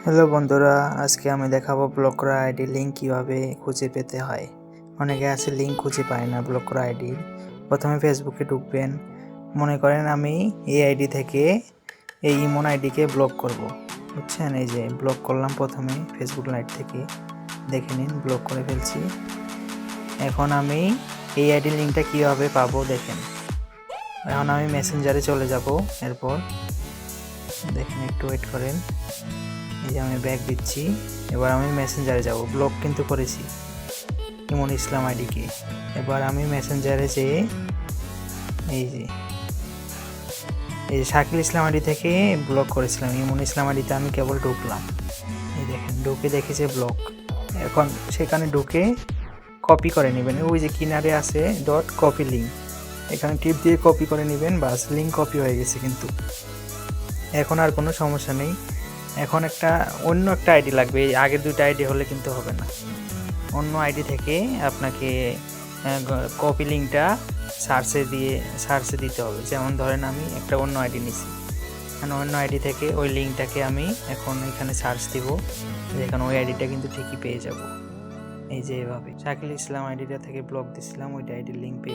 Hello বন্ধুরা, আজকে আমি দেখাবো ব্লক করা আইডি লিঙ্ক কিভাবে খুঁজে পেতে হয়। অনেকে আছে লিঙ্ক খুঁজে পায় না ব্লক করা আইডির। প্রথমে ফেসবুকে ঢুকবেন। মনে করেন আমি এই আইডি থেকে এই ইমন আইডিকে ব্লক করব, বুঝছেন? এই যে ব্লক করলাম প্রথমে ফেসবুক লাইট থেকে, দেখে নিন ব্লক করে ফেলছি। এখন আমি এই আইডির লিঙ্কটা কীভাবে পাবো দেখেন। এখন আমি মেসেঞ্জারে চলে যাব। এরপর দেখেন, একটু ওয়েট করেন। এই যে আমি ব্যাক দিচ্ছি। এবার আমি মেসেঞ্জারে যাব। ব্লক কিন্তু করেছি ইমন ইসলাম আইডিকে। এবার আমি মেসেঞ্জারে যেয়ে এই যে শাকিল ইসলাম আইডি থেকে ব্লক করেছিলাম, ইমন ইসলাম আইডিতে আমি কেবল ঢুকলাম। এই দেখেন, ঢুকে দেখেছে ব্লক। এখন সেখানে ঢুকে কপি করে নেবেন। ওই যে কিনারে আছে ডট কপি লিঙ্ক, এখানে টিপ দিয়ে কপি করে নেবেন। বাস, লিঙ্ক কপি হয়ে গেছে। কিন্তু এখন আর কোনো সমস্যা নেই। এখন অন্য একটা আইডি লাগবে। এই আগের দুটো আইডি হলে কিন্তু হবে না। অন্য আইডি থেকে আপনাকে কপি লিঙ্কটা সার্চে দিতে হবে। যেমন ধরেন আমি একটা অন্য আইডি নিছি, অন্য আইডি থেকে ওই লিঙ্কটাকে আমি এখন এখানে সার্চ দিব। এখানে ওই আইডিটা কিন্তু ঠিকই পেয়ে যাব। এই যে এভাবে শাকিল ইসলাম আইডিটা থেকে ব্লক দিছিলাম, ওইটা আইডির লিঙ্ক পেয়ে